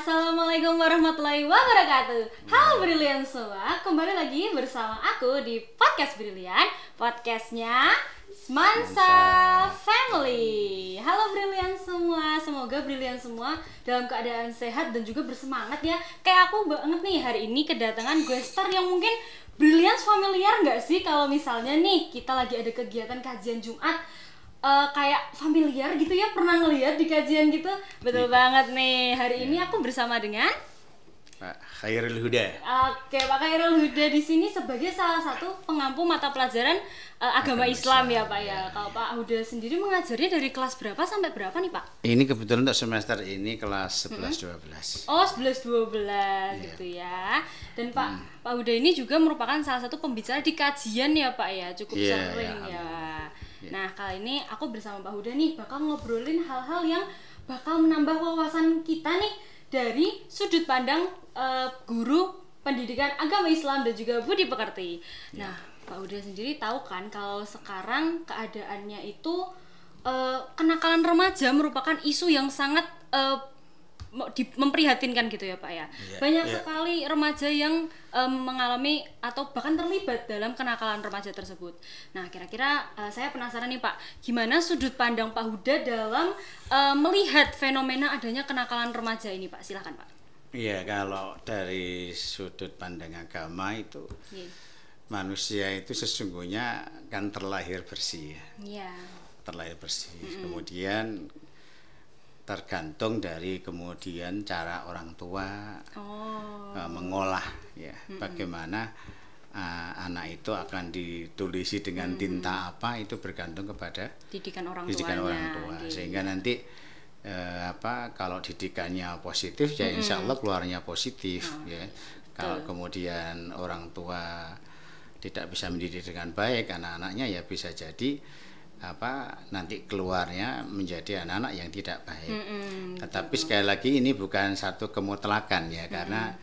Assalamualaikum warahmatullahi wabarakatuh. Halo Brilian semua, kembali lagi bersama aku di Podcast Brilian, podcastnya Semansa Family. Halo Brilian semua, semoga Brilian semua dalam keadaan sehat dan juga bersemangat ya. Kayak aku banget nih hari ini kedatangan guestar yang mungkin Brilian familiar nggak sih kalau misalnya nih kita lagi ada kegiatan kajian Jumat. Kayak familiar gitu ya, pernah ngeliat di kajian gitu. Betul banget nih, hari ini aku bersama dengan Pak Khairul Huda. Oke, Pak Khairul Huda di sini sebagai salah satu pengampu mata pelajaran agama Islam ya Pak ya. Kalau Pak Huda sendiri mengajarnya dari kelas berapa sampai berapa nih Pak? Ini kebetulan untuk semester ini kelas 11-12. Oh, 11-12 gitu ya. Dan Pak Huda ini juga merupakan salah satu pembicara di kajian ya Pak ya, cukup sering ya. Nah, kali ini aku bersama Pak Huda nih bakal ngobrolin hal-hal yang bakal menambah wawasan kita nih dari sudut pandang guru pendidikan agama Islam dan juga budi pekerti. Nah, Pak Huda sendiri tahu kan kalau sekarang keadaannya itu kenakalan remaja merupakan isu yang sangat memprihatinkan gitu ya Pak ya. Banyak sekali remaja yang mengalami atau bahkan terlibat dalam kenakalan remaja tersebut. Nah, kira-kira saya penasaran nih Pak, gimana sudut pandang Pak Huda dalam melihat fenomena adanya kenakalan remaja ini Pak? Silakan Pak. Iya, kalau dari sudut pandang agama itu manusia itu sesungguhnya kan terlahir bersih ya. Iya. Terlahir bersih. Kemudian tergantung dari kemudian cara orang tua mengolah ya bagaimana anak itu akan ditulisi dengan tinta apa, itu bergantung kepada didikan orang tua. Sehingga nanti kalau didikannya positif ya insya Allah keluarnya positif ya. Kalau kemudian orang tua tidak bisa mendidik dengan baik anak-anaknya, ya bisa jadi nanti keluarnya menjadi anak-anak yang tidak baik. Tetapi sekali lagi ini bukan satu kemutlakan ya, karena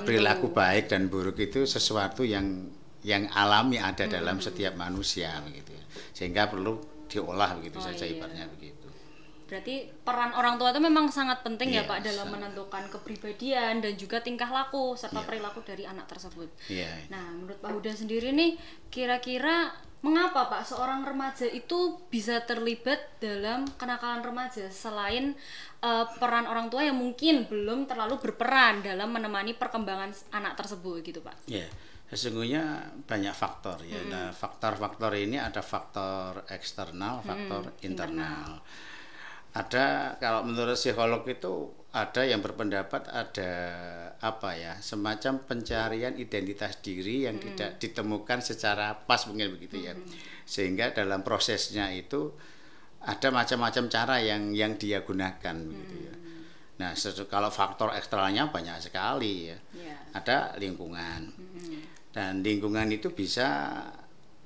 perilaku baik dan buruk itu sesuatu yang alami ada dalam setiap manusia begitu. Sehingga perlu diolah begitu saja ibaratnya begitu. Berarti peran orang tua itu memang sangat penting ya Pak dalam menentukan kepribadian dan juga tingkah laku serta perilaku dari anak tersebut. Nah, menurut Pak Huda sendiri nih, kira-kira mengapa Pak seorang remaja itu bisa terlibat dalam kenakalan remaja selain peran orang tua yang mungkin belum terlalu berperan dalam menemani perkembangan anak tersebut gitu Pak? Ya, sesungguhnya banyak faktor ya. Nah, faktor-faktor ini ada faktor eksternal, faktor internal. Ada, kalau menurut psikolog itu ada yang berpendapat ada semacam pencarian identitas diri yang tidak ditemukan secara pas mungkin begitu ya. Sehingga dalam prosesnya itu ada macam-macam cara yang dia gunakan begitu ya. Nah, kalau faktor eksternalnya banyak sekali ya. Ada lingkungan. Dan lingkungan itu bisa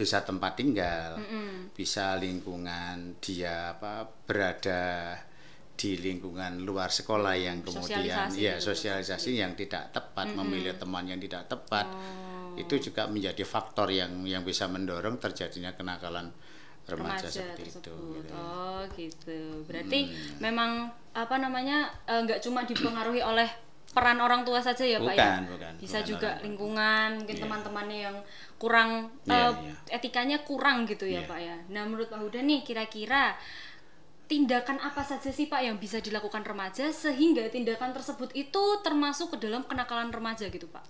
tempat tinggal, bisa lingkungan dia berada di lingkungan luar sekolah yang kemudian sosialisasi yang tidak tepat, memilih teman yang tidak tepat, itu juga menjadi faktor yang bisa mendorong terjadinya kenakalan remaja seperti itu. Oh gitu, berarti memang nggak cuma dipengaruhi oleh peran orang tua saja ya Pak ya? Bisa juga lingkungan, mungkin teman-temannya yang kurang etikanya kurang gitu ya Pak ya. Nah, menurut Pak Huda nih kira-kira tindakan apa saja sih Pak yang bisa dilakukan remaja sehingga tindakan tersebut itu termasuk ke dalam kenakalan remaja gitu Pak?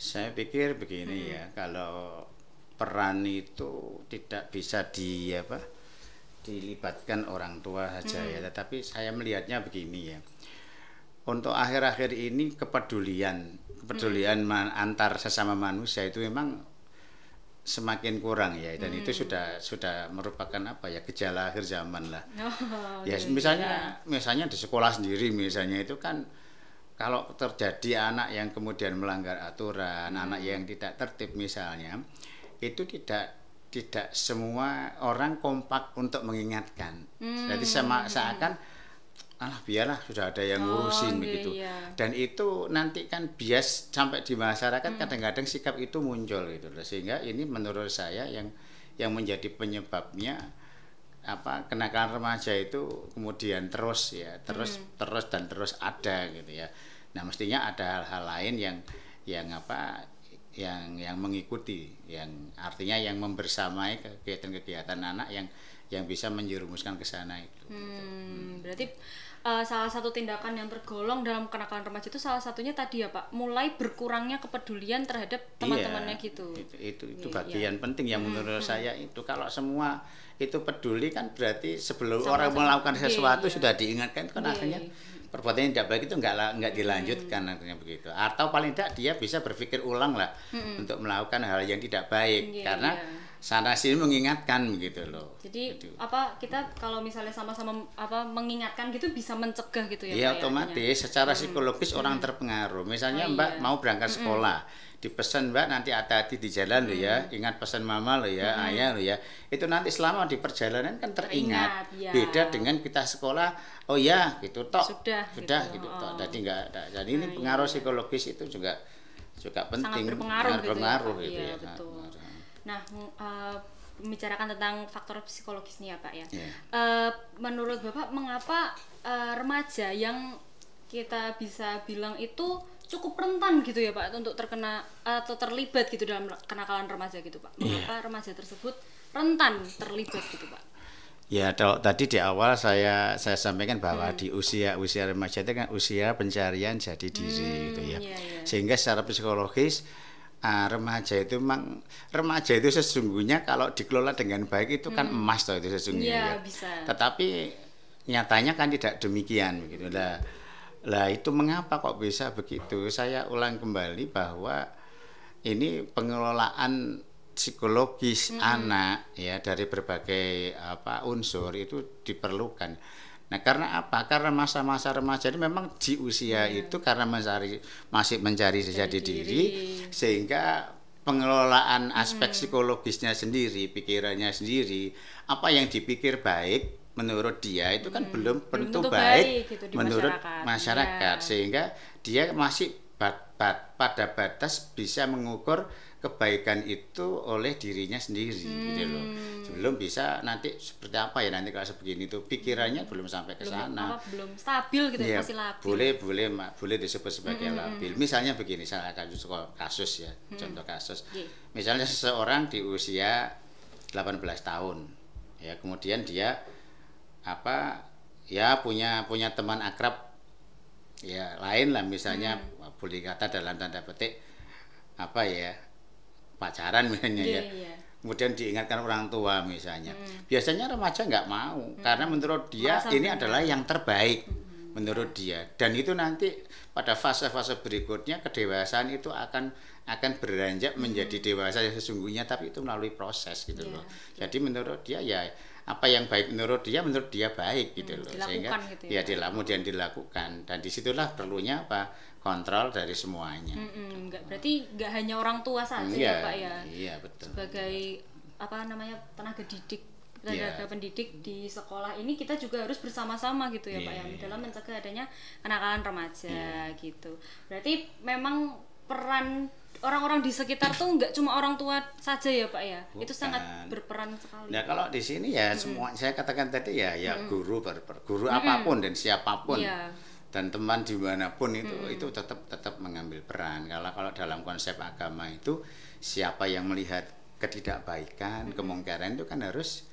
Saya pikir begini ya, kalau peran itu tidak bisa dilibatkan orang tua saja ya, tetapi saya melihatnya begini ya. Untuk akhir-akhir ini kepedulian antar sesama manusia itu memang semakin kurang ya, dan itu sudah merupakan gejala akhir zaman lah. Misalnya di sekolah sendiri misalnya itu kan kalau terjadi anak yang kemudian melanggar aturan, anak yang tidak tertib misalnya, itu tidak semua orang kompak untuk mengingatkan. Jadi seakan biarlah sudah ada yang ngurusin begitu. Dan itu nanti kan bias sampai di masyarakat, kadang-kadang sikap itu muncul gitu. Sehingga ini menurut saya yang menjadi penyebabnya kenakalan remaja itu kemudian terus dan terus ada gitu ya. Nah, mestinya ada hal-hal lain yang mengikuti, yang artinya yang membersamai kegiatan-kegiatan anak yang bisa menjerumuskan ke sana itu. Berarti salah satu tindakan yang tergolong dalam kenakalan remaja itu salah satunya tadi ya Pak, mulai berkurangnya kepedulian terhadap teman-temannya gitu. Itu bagian penting yang menurut saya itu. Kalau semua itu peduli kan berarti sebelum orang melakukan sesuatu sudah diingatkan kan akhirnya perbuatan yang tidak baik itu nggak dilanjutkan akhirnya begitu. Atau paling tidak dia bisa berpikir ulang lah untuk melakukan hal yang tidak baik karena sana sini mengingatkan begitu loh. Jadi kita kalau misalnya sama-sama mengingatkan gitu bisa mencegah gitu ya Pak. Iya, otomatis secara psikologis orang terpengaruh. Misalnya Mbak mau berangkat sekolah, dipesan Mbak nanti hati-hati di jalan loh ya, ingat pesan mama loh ya, ayah loh ya. Itu nanti selama di perjalanan kan teringat. Beda dengan kita sekolah, oh ya gitu tok. Sudah gitu tok. Jadi jadi ini pengaruh psikologis itu juga penting. Sangat berpengaruh gitu ya. Betul. Nah, membicarakan tentang faktor psikologis nih ya Pak ya. Menurut Bapak mengapa remaja yang kita bisa bilang itu cukup rentan gitu ya Pak untuk terkena atau terlibat gitu dalam kenakalan remaja gitu Pak? Mengapa remaja tersebut rentan terlibat gitu Pak? Ya, kalau tadi di awal saya sampaikan bahwa di usia remaja itu kan usia pencarian jati diri gitu ya. Sehingga secara psikologis remaja itu sesungguhnya kalau dikelola dengan baik itu kan emas toh itu sesungguhnya bisa. Tetapi nyatanya kan tidak demikian begitu lah itu mengapa kok bisa begitu? Saya ulang kembali bahwa ini pengelolaan psikologis anak ya dari berbagai unsur itu diperlukan. Nah, karena apa? Karena masa-masa remaja ini memang di usia itu karena masih mencari jati diri sehingga pengelolaan aspek psikologisnya sendiri, pikirannya sendiri, apa yang dipikir baik menurut dia itu kan belum tentu baik gitu menurut masyarakat. Sehingga dia masih pada batas bisa mengukur kebaikan itu oleh dirinya sendiri gitu loh. Sebelum bisa nanti seperti apa ya nanti kalau sebegini itu pikirannya belum sampai ke sana. Belum stabil gitu ya, masih labil. Boleh disebut sebagai labil. Misalnya begini, saya akan kasus ya, contoh kasus. Misalnya seseorang di usia 18 tahun. Ya, kemudian dia punya teman akrab ya lain lah misalnya boleh kata dalam tanda petik pacaran misalnya kemudian diingatkan orang tua misalnya biasanya remaja nggak mau karena menurut dia ini adalah yang terbaik menurut dia dan itu nanti pada fase-fase berikutnya kedewasaan itu akan beranjak menjadi dewasa yang sesungguhnya tapi itu melalui proses gitu loh jadi menurut dia ya apa yang baik menurut dia baik gitu loh sehingga gitu kemudian dilakukan dan disitulah perlunya kontrol dari semuanya. Berarti nggak hanya orang tua saja ya Pak ya. Iya betul. Sebagai tenaga pendidik di sekolah ini kita juga harus bersama-sama gitu ya Pak ya dalam mencegah adanya kenakalan remaja gitu. Berarti memang peran orang-orang di sekitar tuh nggak cuma orang tua saja ya Pak ya. Bukan. Itu sangat berperan sekali. Nah kalau di sini ya semua saya katakan tadi ya guru apapun dan siapapun. Dan teman dimanapun itu tetap mengambil peran. Kalau dalam konsep agama itu siapa yang melihat ketidakbaikan, kemungkaran itu kan harus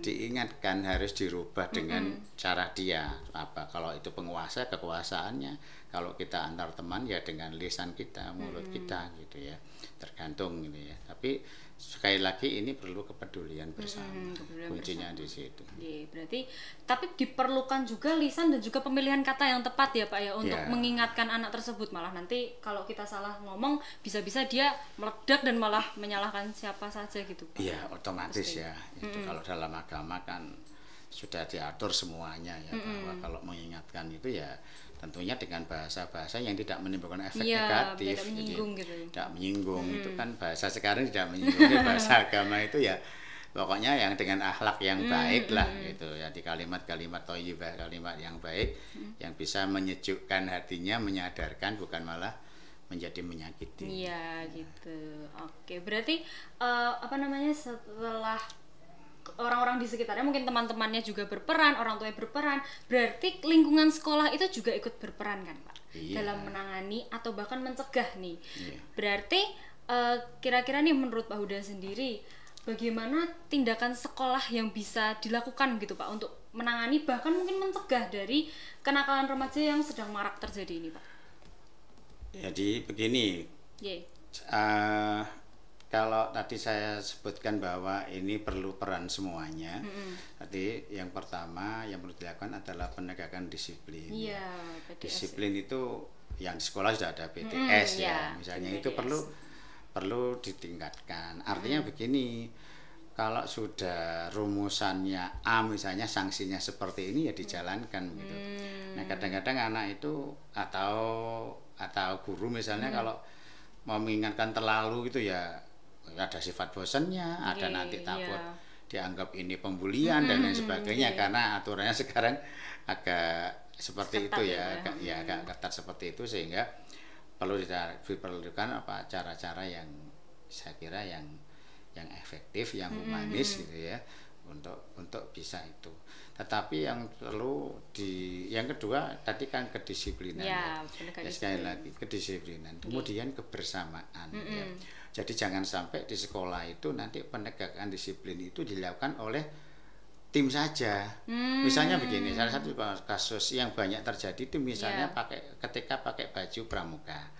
diingatkan harus dirubah dengan cara dia. Kalau itu penguasa kekuasaannya, kalau kita antar teman ya dengan lisan kita, mulut kita gitu ya. Tergantung gitu ya. Tapi sekali lagi ini perlu kepedulian bersama. Kuncinya di situ. Berarti tapi diperlukan juga lisan dan juga pemilihan kata yang tepat ya Pak ya untuk mengingatkan anak tersebut. Malah nanti kalau kita salah ngomong bisa-bisa dia meledak dan malah menyalahkan siapa saja gitu Pak. Iya, otomatis ya. Itu kalau dalam agama kan sudah diatur semuanya ya bahwa kalau mengingatkan itu ya tentunya dengan bahasa-bahasa yang tidak menimbulkan efek negatif, tidak menyinggung itu kan bahasa sekarang tidak menyinggung bahasa agama itu ya pokoknya yang dengan akhlak yang baik lah gitu ya di kalimat-kalimat thayyibah kalimat yang baik yang bisa menyejukkan hatinya menyadarkan bukan malah menjadi menyakiti. Iya gitu. Oke berarti setelah orang-orang di sekitarnya, mungkin teman-temannya juga berperan, orang tuanya berperan, berarti lingkungan sekolah itu juga ikut berperan kan Pak? Iya. Dalam menangani atau bahkan mencegah nih. Iya. Berarti kira-kira nih menurut Pak Huda sendiri, bagaimana tindakan sekolah yang bisa dilakukan gitu Pak untuk menangani bahkan mungkin mencegah dari kenakalan remaja yang sedang marak terjadi ini Pak? Jadi begini, kalau tadi saya sebutkan bahwa ini perlu peran semuanya. Tadi yang pertama yang perlu dilakukan adalah penegakan disiplin. Iya, disiplin itu yang di sekolah sudah ada PTS ya, misalnya itu perlu ditingkatkan. Artinya begini, kalau sudah rumusannya A misalnya sanksinya seperti ini ya dijalankan gitu. Nah kadang-kadang anak itu atau guru misalnya kalau mau mengingatkan terlalu gitu ya ada sifat bosannya, ada nanti takut dianggap ini pembulian dan lain sebagainya karena aturannya sekarang agak seperti ketat itu ya, agak ketat seperti itu, sehingga perlu diperlukan cara-cara yang saya kira yang efektif, yang humanis gitu ya untuk bisa itu. Tetapi yang perlu yang kedua tadi kan kedisiplinan ya sekali lagi kedisiplinan, kemudian kebersamaan ya. Jadi jangan sampai di sekolah itu nanti penegakan disiplin itu dilakukan oleh tim saja. Misalnya begini, salah satu kasus yang banyak terjadi itu misalnya ketika pakai baju pramuka,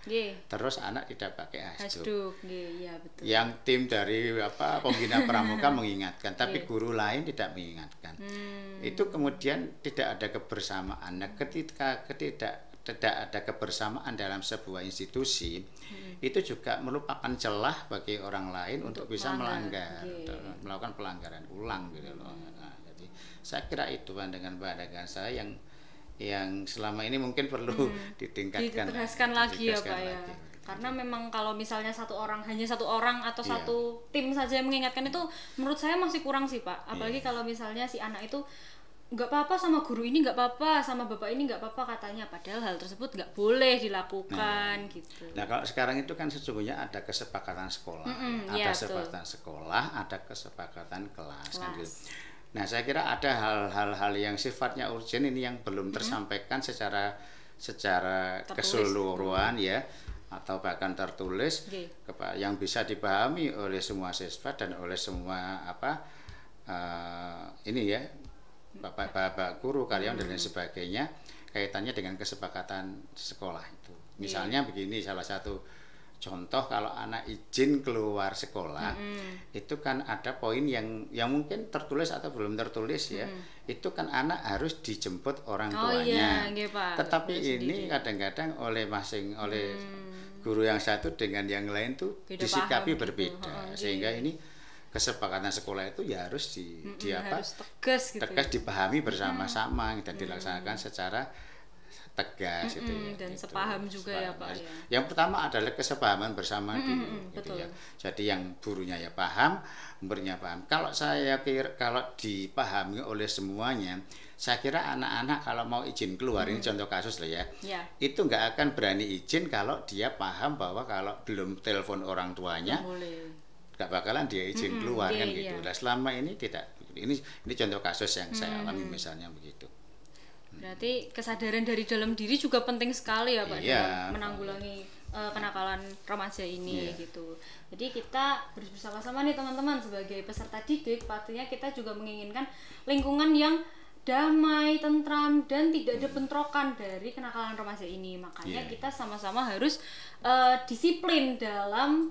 terus anak tidak pakai hasduk. Betul. Yang tim dari pembina pramuka mengingatkan, tapi guru lain tidak mengingatkan. Itu kemudian tidak ada kebersamaan. Nah, ketika tidak ada kebersamaan dalam sebuah institusi, itu juga merupakan celah bagi orang lain untuk bisa melakukan pelanggaran ulang gitu loh. Saya kira itu pandangan saya yang selama ini mungkin perlu ditingkatkan, ditegaskan lagi ya Pak ya. Karena memang kalau misalnya hanya satu orang atau satu tim saja yang mengingatkan itu menurut saya masih kurang sih Pak. Apalagi kalau misalnya si anak itu nggak apa-apa sama guru ini, nggak apa-apa sama bapak ini, nggak apa-apa katanya, padahal hal tersebut nggak boleh dilakukan gitu. Nah kalau sekarang itu kan sesungguhnya ada kesepakatan sekolah, ada kesepakatan sekolah, ada kesepakatan kelas. Kan gitu. Nah saya kira ada hal-hal yang sifatnya urgent ini yang belum tersampaikan secara keseluruhan ya, atau bahkan tertulis yang bisa dipahami oleh semua siswa dan oleh semua ini ya bapak guru, karyawan dan lain sebagainya, kaitannya dengan kesepakatan sekolah itu. Misalnya begini, salah satu contoh kalau anak izin keluar sekolah itu kan ada poin yang mungkin tertulis atau belum tertulis ya. Itu kan anak harus dijemput orang tuanya. Tetapi ini kadang-kadang oleh guru yang satu dengan yang lain tuh disikapi berbeda, sehingga ini kesepakatan sekolah itu ya harus harus tegas dipahami bersama-sama dan dilaksanakan secara tegas gitu ya, dan sepaham juga ya Pak ya. Yang pertama adalah kesepahaman bersama dulu gitu ya. Jadi yang gurunya ya paham, muridnya paham. Kalau dipahami oleh semuanya, saya kira anak-anak kalau mau izin keluar, ini contoh kasus lah ya, itu nggak akan berani izin kalau dia paham bahwa kalau belum telepon orang tuanya nggak bakalan dia izin keluar kan gitu. Nah selama ini tidak. Ini contoh kasus yang saya alami misalnya begitu. Berarti kesadaran dari dalam diri juga penting sekali ya Pak dalam menanggulangi kenakalan remaja ini gitu. Jadi kita harus bersama-sama nih teman-teman sebagai peserta didik, pastinya kita juga menginginkan lingkungan yang damai, tentram, dan tidak ada bentrokan dari kenakalan remaja ini. Makanya kita sama-sama harus disiplin dalam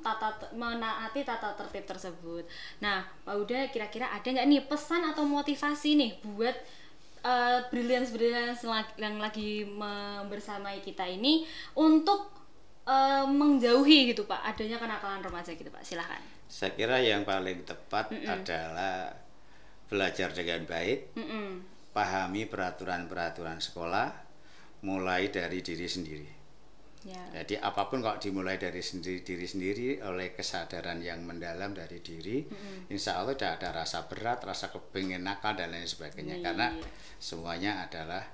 menaati tata tertib tersebut. Nah, Pak Huda, kira-kira ada nggak nih pesan atau motivasi nih buat brilliance yang lagi bersamai kita ini untuk menjauhi gitu Pak adanya kenakalan remaja gitu Pak, silahkan. Saya kira yang paling tepat adalah belajar dengan baik, pahami peraturan-peraturan sekolah, mulai dari diri sendiri. Jadi apapun kalau dimulai dari diri sendiri oleh kesadaran yang mendalam dari diri, insya Allah tidak ada rasa berat, rasa kepingin nakal dan lain sebagainya, karena semuanya adalah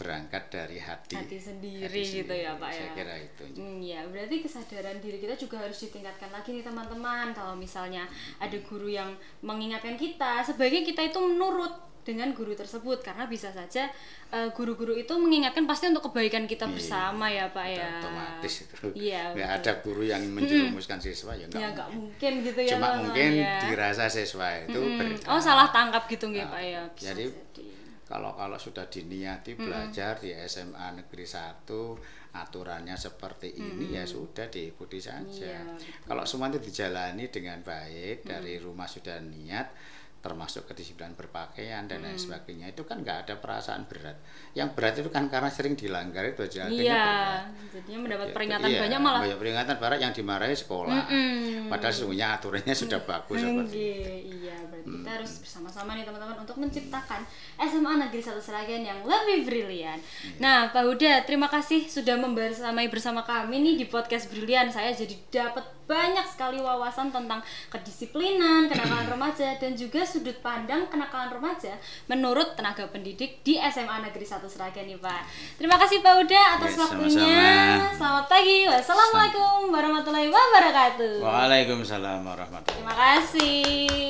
berangkat dari hati sendiri gitu ya Pak ya. Saya kira itu. Ya, berarti kesadaran diri kita juga harus ditingkatkan lagi nih teman-teman. Kalau misalnya ada guru yang mengingatkan kita, sebaiknya kita itu menurut dengan guru tersebut, karena bisa saja guru-guru itu mengingatkan pasti untuk kebaikan kita bersama ya Pak ya. Otomatis itu. Iya. Nggak ada guru yang menjerumuskan siswa ya nggak mungkin gitu ya. Cuma mungkin ya. dirasa siswa itu salah tangkap gitu nggih Pak ya. Bisa jadi kalau sudah diniati belajar di SMA Negeri 1 aturannya seperti ini ya sudah diikuti saja. Kalau semua itu dijalani dengan baik dari rumah sudah niat, termasuk kedisiplinan berpakaian dan lain sebagainya, itu kan nggak ada perasaan berat. Yang berat itu kan karena sering dilanggar itu aja. Iya, jadinya mendapat peringatan banyak malah. Banyak peringatan barat yang dimarahi sekolah. Padahal sesungguhnya aturannya sudah bagus seperti itu. Iya, berarti kita harus bersama-sama nih teman-teman untuk menciptakan SMA Negeri 1 Sragen yang lebih brilian. Nah, Pak Huda, terima kasih sudah membersamai bersama kami nih di podcast Brilian. Saya jadi dapat banyak sekali wawasan tentang kedisiplinan, kenakalan remaja, dan juga sudut pandang kenakalan remaja menurut tenaga pendidik di SMA Negeri 1 Sragen nih Pak. Terima kasih Pak Huda atas waktunya. Sama-sama. Selamat pagi. Wassalamualaikum warahmatullahi wabarakatuh. Waalaikumsalam warahmatullahi wabarakatuh. Terima kasih.